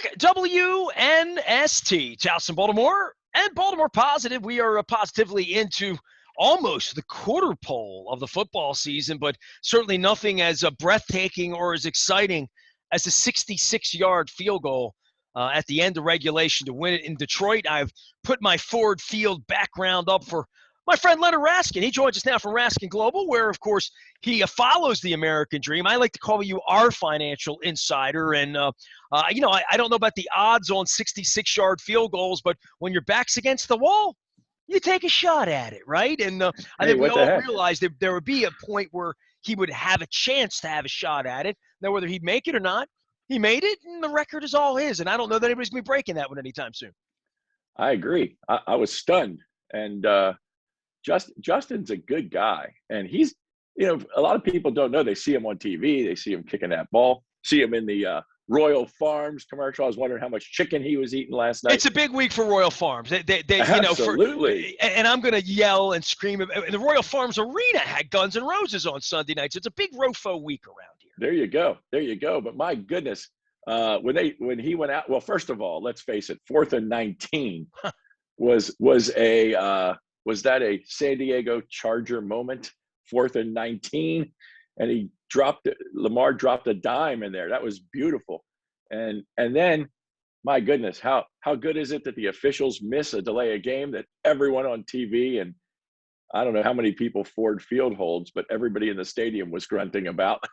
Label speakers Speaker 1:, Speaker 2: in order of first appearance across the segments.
Speaker 1: back. WNST, Charleston, Baltimore, and Baltimore Positive. We are positively into almost the quarter pole of the football season, but certainly nothing as breathtaking or as exciting as a 66-yard field goal at the end of regulation to win it in Detroit. I've put my Ford Field background up for my friend Leonard Raskin. He joins us now from Raskin Global, where, of course, he follows the American dream. I like to call you our financial insider. And, I don't know about the odds on 66-yard field goals, but when your back's against the wall, you take a shot at it, right? And I think we all realized that there would be a point where he would have a chance to have a shot at it. Now, whether he'd make it or not, he made it, and the record is all his. And I don't know that anybody's going to be breaking that one anytime soon.
Speaker 2: I agree. I was stunned. And Justin's a good guy. And he's, a lot of people don't know. They see him on TV. They see him kicking that ball, see him in the Royal Farms commercial. I was wondering how much chicken he was eating last night.
Speaker 1: It's a big week for Royal Farms. They
Speaker 2: Absolutely.
Speaker 1: And I'm going to yell and scream. The Royal Farms Arena had Guns N' Roses on Sunday nights. It's a big Rofo week around here.
Speaker 2: There you go. But my goodness, when he went out, well, first of all, let's face it, 4th and 19 was that a San Diego Charger moment? 4th and 19, and Lamar dropped a dime in there. That was beautiful. And then, my goodness, how good is it that the officials miss a delay of game that everyone on TV, and I don't know how many people Ford Field holds, but everybody in the stadium was grunting about,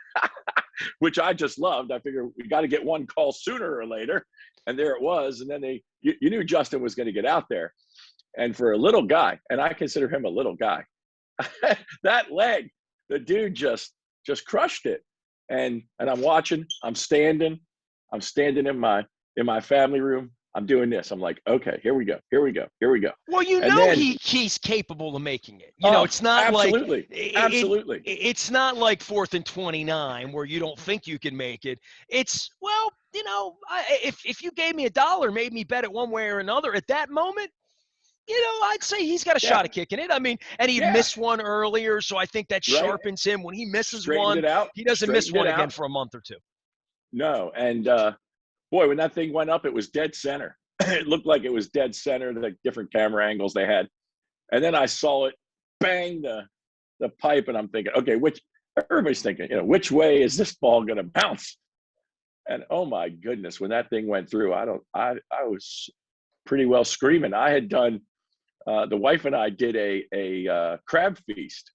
Speaker 2: which I just loved. I figured we got to get one call sooner or later, and there it was. And then you knew Justin was going to get out there. And for a little guy, and I consider him a little guy, that leg, the dude just crushed it. And I'm watching, I'm standing in my family room. I'm doing this. I'm like, okay, here we go.
Speaker 1: Well, he's capable of making it. It's not
Speaker 2: absolutely.
Speaker 1: It's not like 4th and 29 where you don't think you can make it. It's, if you gave me $1, made me bet it one way or another at that moment, I'd say he's got a shot at kicking it. I mean, and he missed one earlier, so I think that sharpens him. When he misses one, he doesn't miss one again for a month or two.
Speaker 2: No, and boy, when that thing went up, it was dead center. It looked like it was dead center, the different camera angles they had. And then I saw it bang the pipe, and I'm thinking, okay, everybody's thinking, which way is this ball going to bounce? And oh my goodness, when that thing went through, I was pretty well screaming. I had done. The wife and I did a crab feast.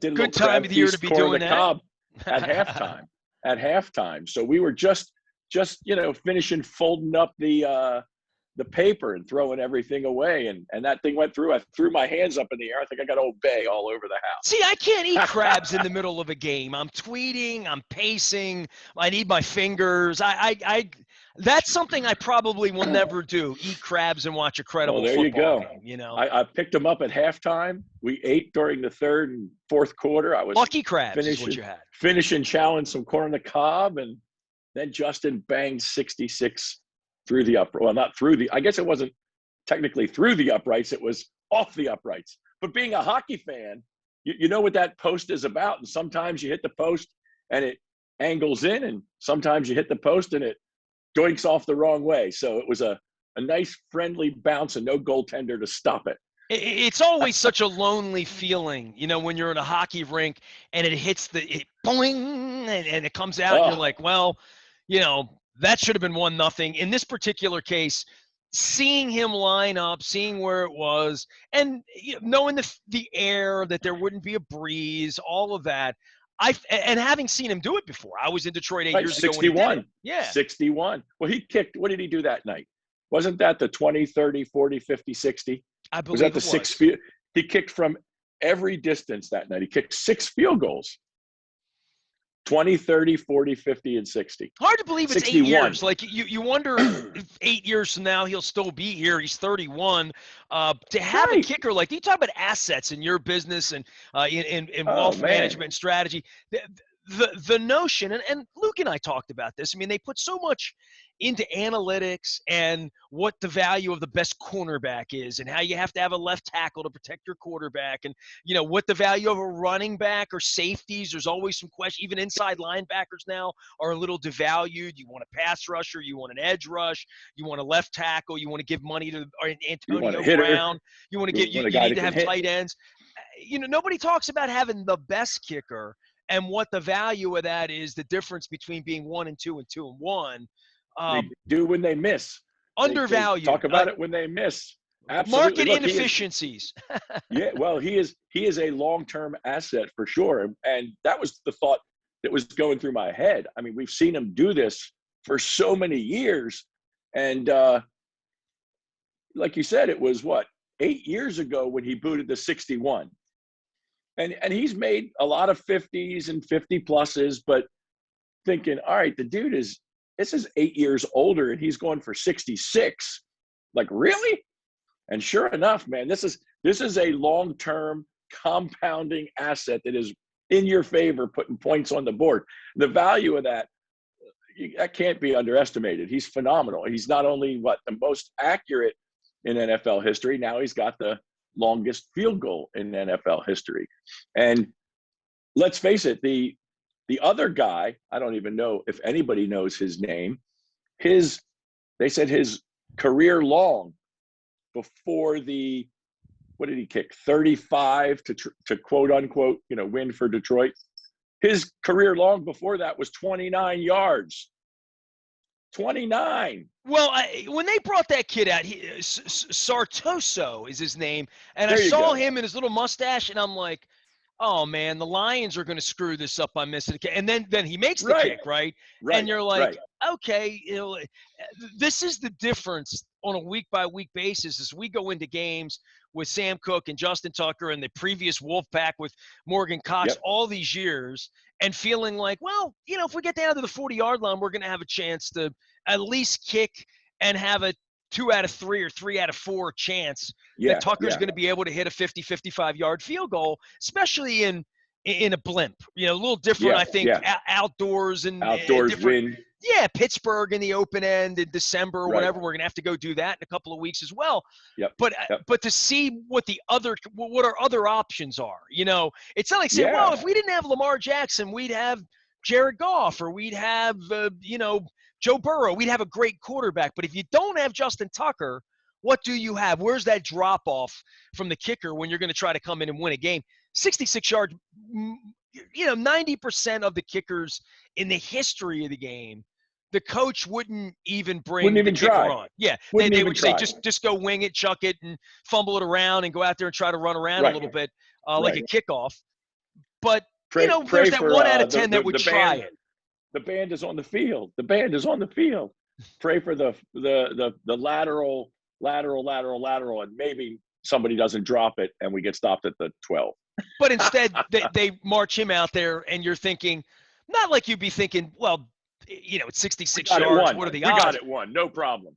Speaker 2: Did a
Speaker 1: good time of the year to be doing that
Speaker 2: at halftime. So we were just finishing folding up the paper and throwing everything away, and that thing went through. I threw my hands up in the air. I think I got Old Bay all over the house.
Speaker 1: See, I can't eat crabs in the middle of a game. I'm tweeting, I'm pacing. I need my fingers. That's something I probably will never do. Eat crabs and watch a credible football game.
Speaker 2: I picked them up at halftime. We ate during the 3rd and 4th quarter. I was
Speaker 1: lucky crabs is what you had.
Speaker 2: Finishing chowing some corn on the cob, and then Justin banged 66 through the upright. Well, not through I guess it wasn't technically through the uprights. It was off the uprights. But being a hockey fan, you know what that post is about. And sometimes you hit the post and it angles in, and sometimes you hit the post and it doinks off the wrong way. So it was a nice friendly bounce and no goaltender to stop it.
Speaker 1: It's always such a lonely feeling, when you're in a hockey rink and it hits boing, and it comes out and you're like, well, that should have been 1-0. In this particular case, seeing him line up, seeing where it was, and knowing the air, that there wouldn't be a breeze, all of that, and having seen him do it before. I was in Detroit 8 years ago.
Speaker 2: 61.
Speaker 1: Yeah.
Speaker 2: 61. Well, he kicked. What did he do that night? Wasn't that the 20, 30, 40, 50, 60?
Speaker 1: I believe
Speaker 2: was that the 6 field? He kicked from every distance that night. He kicked 6 field goals. 20, 30, 40, 50, and 60.
Speaker 1: Hard to believe it's
Speaker 2: 61.
Speaker 1: 8 years. Like you wonder if 8 yeers from now he'll still be here. He's 31. To have a kicker you talk about assets in your business and in wealth management and strategy. the notion, and Luke and I talked about this. I mean, they put so much into analytics and what the value of the best cornerback is, and how you have to have a left tackle to protect your quarterback, and what the value of a running back or safeties. There's always some question. Even inside linebackers now are a little devalued. You want a pass rusher, you want an edge rush, you want a left tackle, you want to give money to
Speaker 2: You want a
Speaker 1: Antonio
Speaker 2: hitter.
Speaker 1: Brown, you want to
Speaker 2: You
Speaker 1: get
Speaker 2: want a
Speaker 1: you
Speaker 2: guy
Speaker 1: need
Speaker 2: that
Speaker 1: to
Speaker 2: can
Speaker 1: have
Speaker 2: hit.
Speaker 1: tight ends. Nobody talks about having the best kicker and what the value of that is, the difference between being 1-2 and 2-1.
Speaker 2: They do when they miss. They
Speaker 1: Undervalued.
Speaker 2: talk about it when they miss. Absolutely.
Speaker 1: Market
Speaker 2: Look,
Speaker 1: inefficiencies.
Speaker 2: he is a long-term asset for sure. And that was the thought that was going through my head. I mean, we've seen him do this for so many years. And like you said, it was 8 years ago when he booted the 61. And he's made a lot of 50s and 50 pluses, but thinking, all right, this is 8 years older and he's going for 66. Like, really? And sure enough, man, this is a long-term compounding asset that is in your favor, putting points on the board. The value of that can't be underestimated. He's phenomenal. He's not only the most accurate in NFL history, now he's got the longest field goal in NFL history. And let's face it, the other guy, I don't even know if anybody knows his name. They said his career long before what did he kick? 35 to quote unquote, win for Detroit. His career long before that was 29 yards. 29.
Speaker 1: Well, when they brought that kid out, Sartoso is his name, and I
Speaker 2: There you
Speaker 1: saw
Speaker 2: go.
Speaker 1: him and his little mustache, and I'm like, oh man, the Lions are going to screw this up by missing a kick. And then he makes the kick, right? And you're like, okay, this is the difference on a week by week basis as we go into games with Sam Cook and Justin Tucker and the previous Wolfpack with Morgan Cox all these years, and feeling like, well, if we get down to the 40-yard line, we're going to have a chance to at least kick and have a 2 out of 3 or 3 out of 4 chance that Tucker's going to be able to hit a 50, 55-yard field goal, especially in a blimp. A little different, I think, outdoors and
Speaker 2: outdoors win.
Speaker 1: Yeah, Pittsburgh in the open end in December or whatever. We're going to have to go do that in a couple of weeks as well. But to see what our other options are, it's not like saying, well, if we didn't have Lamar Jackson, we'd have Jared Goff, or we'd have, Joe Burrow. We'd have a great quarterback. But if you don't have Justin Tucker, what do you have? Where's that drop off from the kicker when you're going to try to come in and win a game? 66 yards, 90% of the kickers in the history of the game, the coach wouldn't even bring the kicker on. Yeah, they would say, just go wing it, chuck it, and fumble it around and go out there and try to run around a little bit like a kickoff. But, there's that 1 out of 10 that would try it.
Speaker 2: The band is on the field. The band is on the field. Pray for the lateral, and maybe somebody doesn't drop it and we get stopped at the 12.
Speaker 1: But instead, they march him out there, and you're thinking, not like you'd be thinking, well, it's 66 yards. What are the odds?
Speaker 2: We got it one. No problem.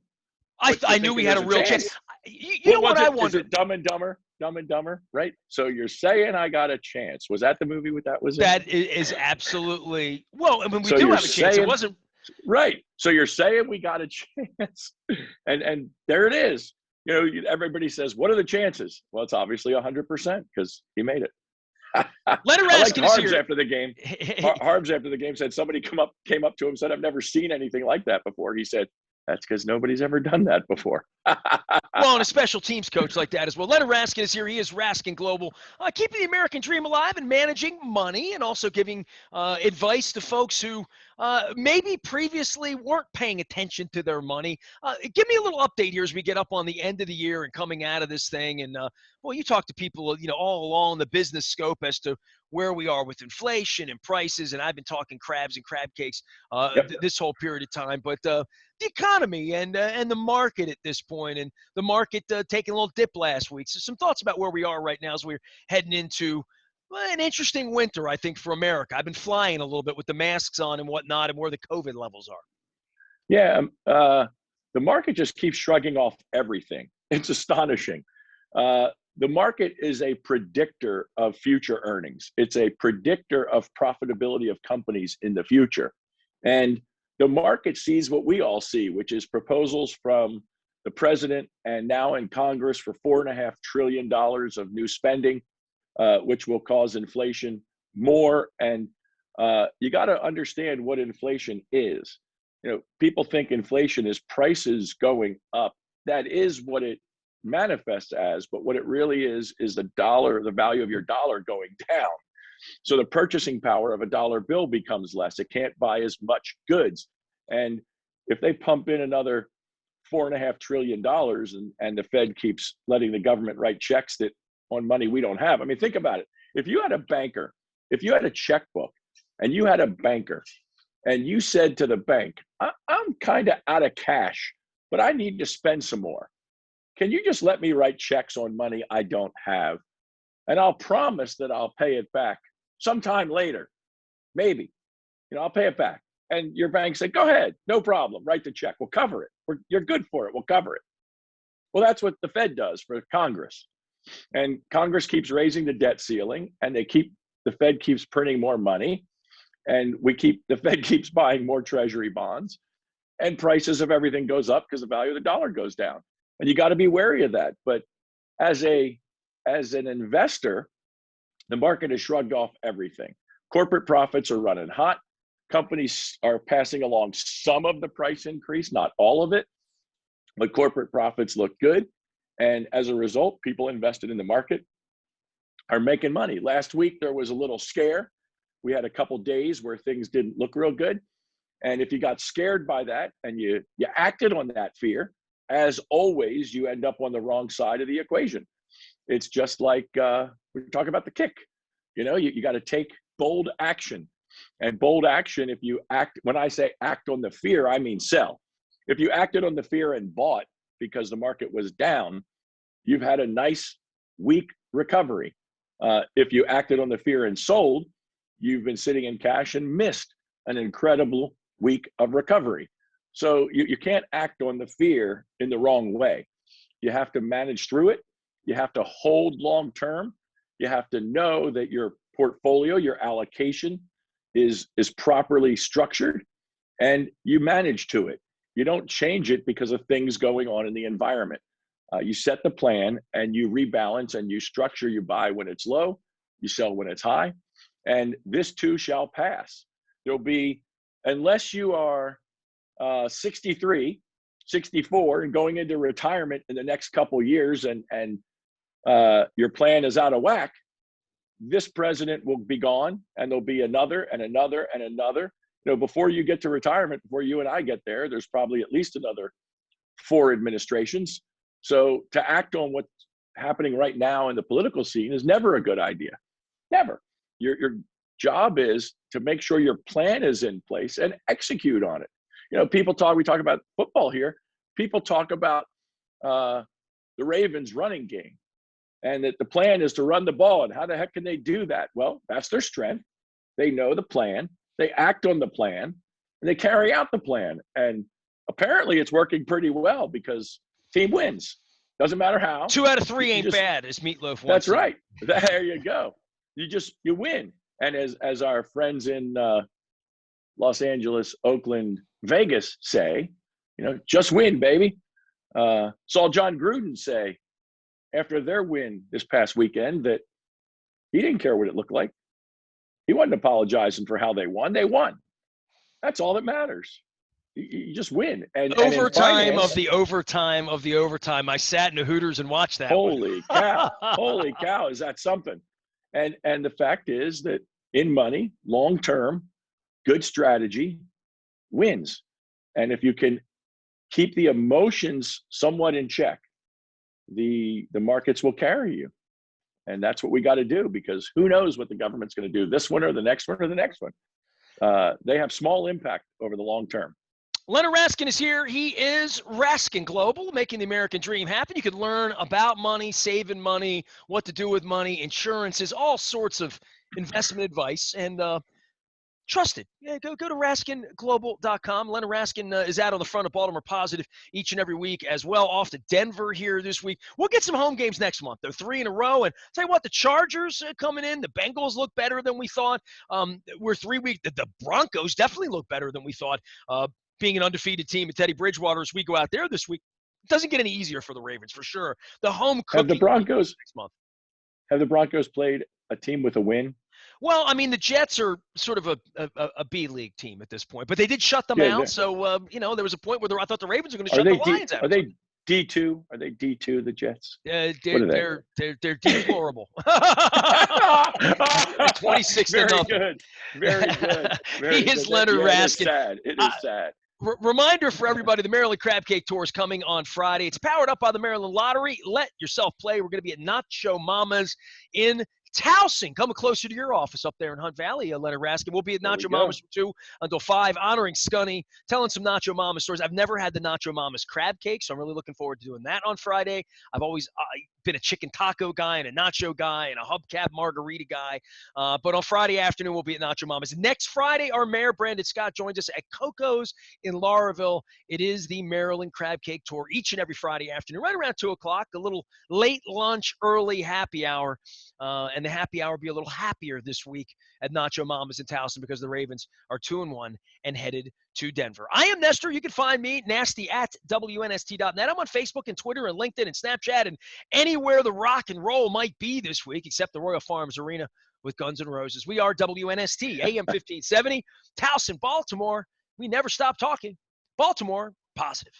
Speaker 1: I knew we had a real chance. You know what I wonder?
Speaker 2: Is it Dumb and Dumber? Dumb and Dumber, right? So you're saying I got a chance. Was that the movie with that was in?
Speaker 1: That is absolutely – well, I mean, we do have a chance. It wasn't –
Speaker 2: right. So you're saying we got a chance. And there it is. Everybody says, what are the chances? Well, it's obviously 100% because he made it.
Speaker 1: Leonard Raskin is here.
Speaker 2: After the game. Harbs after the game said somebody came up to him and said, I've never seen anything like that before. He said, that's because nobody's ever done that before.
Speaker 1: Well, and a special teams coach like that as well. Leonard Raskin is here. He is Raskin Global, keeping the American dream alive and managing money, and also giving advice to folks who maybe previously weren't paying attention to their money. Give me a little update here as we get up on the end of the year and coming out of this thing. And, well, you talk to people, all along the business scope as to where we are with inflation and prices. And I've been talking crabs and crab cakes this whole period of time. But the economy and the market at this point, and the market taking a little dip last week. So some thoughts about where we are right now as we're heading into an interesting winter, I think, for America. I've been flying a little bit with the masks on and whatnot, and where the COVID levels are.
Speaker 2: Yeah, the market just keeps shrugging off everything. It's astonishing. the market is a predictor of future earnings. It's a predictor of profitability of companies in the future. And the market sees what we all see, which is proposals from the president and now in Congress for $4.5 trillion of new spending, which will cause inflation more. And you got to understand what inflation is. People think inflation is prices going up. That is what it manifests as, but what it really is the value of your dollar going down. So the purchasing power of a dollar bill becomes less. It can't buy as much goods. And if they pump in another $4.5 trillion and the Fed keeps letting the government write checks that on money we don't have. I mean, think about it. If you had a banker, if you had a checkbook and you had a banker and you said to the bank, I'm kind of out of cash, but I need to spend some more. Can you just let me write checks on money I don't have? And I'll promise that I'll pay it back sometime later. Maybe, I'll pay it back. And your bank said, go ahead, no problem, write the check, we'll cover it. You're good for it, we'll cover it. Well, that's what the Fed does for Congress. And Congress keeps raising the debt ceiling, and the Fed keeps printing more money, and the Fed keeps buying more treasury bonds, and prices of everything goes up because the value of the dollar goes down. And you got to be wary of that. But as an investor, the market has shrugged off everything. Corporate profits are running hot. Companies are passing along some of the price increase, not all of it, but corporate profits look good. And as a result, people invested in the market are making money. Last week, there was a little scare. We had a couple days where things didn't look real good. And if you got scared by that and you acted on that fear, as always, you end up on the wrong side of the equation. It's just like we're talking about the kick. You got to take bold action. And bold action, if you act, when I say act on the fear, I mean sell. If you acted on the fear and bought because the market was down, you've had a nice weak recovery. If you acted on the fear and sold, you've been sitting in cash and missed an incredible week of recovery. So you can't act on the fear in the wrong way. You have to manage through it. You have to hold long term. You have to know that your portfolio, your allocation is properly structured, and you manage to it. You don't change it because of things going on in the environment. You set the plan and you rebalance and you structure. You buy when it's low, you sell when it's high, and this too shall pass. There'll be, unless you are 63, 64 and going into retirement in the next couple years and your plan is out of whack, this president will be gone and there'll be another and another and another. Before you get to retirement, before you and I get there, there's probably at least another 4 administrations. So to act on what's happening right now in the political scene is never a good idea. Never. Your job is to make sure your plan is in place and execute on it. We talk about football here. People talk about the Ravens running game and that the plan is to run the ball. And how the heck can they do that? Well, that's their strength. They know the plan. They act on the plan and they carry out the plan. And apparently it's working pretty well because team wins. Doesn't matter how.
Speaker 1: 2 out of 3 ain't bad, as Meatloaf once
Speaker 2: That's
Speaker 1: said.
Speaker 2: right. There you go. You win. And as our friends in Los Angeles, Oakland, Vegas say, just win, baby. Saw John Gruden say after their win this past weekend that he didn't care what it looked like. He wasn't apologizing for how they won. They won. That's all that matters. You just win. And
Speaker 1: overtime of the overtime of the overtime. I sat in the Hooters and watched that.
Speaker 2: Holy cow. Holy cow. Is that something? And the fact is that in money, long-term, good strategy wins. And if you can keep the emotions somewhat in check, the markets will carry you. And that's what we got to do, because who knows what the government's going to do this one or the next one or the next one. They have small impact over the long term.
Speaker 1: Leonard Raskin is here. He is Raskin Global, making the American dream happen. You can learn about money, saving money, what to do with money, insurances, all sorts of investment advice. And Trusted. Yeah, go to RaskinGlobal.com. Leonard Raskin is out on the front of Baltimore Positive each and every week as well. Off to Denver here this week. We'll get some home games next month. They're 3 in a row. And tell you what, the Chargers coming in. The Bengals look better than we thought. We're 3 weeks. The Broncos definitely look better than we thought. Being an undefeated team at Teddy Bridgewater as we go out there this week, it doesn't get any easier for the Ravens for sure. The home cookie
Speaker 2: Have the Broncos
Speaker 1: next month.
Speaker 2: Have the Broncos played a team with a win?
Speaker 1: Well, I mean, the Jets are sort of a B league team at this point, but they did shut them
Speaker 2: Yeah,
Speaker 1: out. So there was a point where I thought the Ravens were going to
Speaker 2: Are
Speaker 1: shut
Speaker 2: they
Speaker 1: the Lions out.
Speaker 2: Are they D2? Are they D2? The Jets?
Speaker 1: They're deplorable. 26-0.
Speaker 2: Good. Very good. Very
Speaker 1: He is
Speaker 2: good.
Speaker 1: Leonard Raskin.
Speaker 2: It is sad. It is sad.
Speaker 1: Reminder for everybody, the Maryland Crab Cake Tour is coming on Friday. It's powered up by the Maryland Lottery. Let yourself play. We're going to be at Nacho Mama's in Towson. Coming closer to your office up there in Hunt Valley, Leonard Raskin. We'll be at Nacho Mama's from 2 until 5, honoring Scunny, telling some Nacho Mama stories. I've never had the Nacho Mama's crab cake, so I'm really looking forward to doing that on Friday. I've always been a chicken taco guy and a nacho guy and a hubcap margarita guy. But on Friday afternoon, we'll be at Nacho Mama's. Next Friday, our mayor, Brandon Scott, joins us at Coco's in Lauraville. It is the Maryland Crab Cake Tour each and every Friday afternoon, right around 2 o'clock, a little late lunch, early happy hour. And the happy hour will be a little happier this week at Nacho Mama's in Towson because the Ravens are 2-1 and headed to Denver. I am Nestor. You can find me, nasty, at WNST.net. I'm on Facebook and Twitter and LinkedIn and Snapchat and anywhere the rock and roll might be this week, except the Royal Farms Arena with Guns N' Roses. We are WNST, AM 1570, Towson, Baltimore. We never stop talking. Baltimore Positive.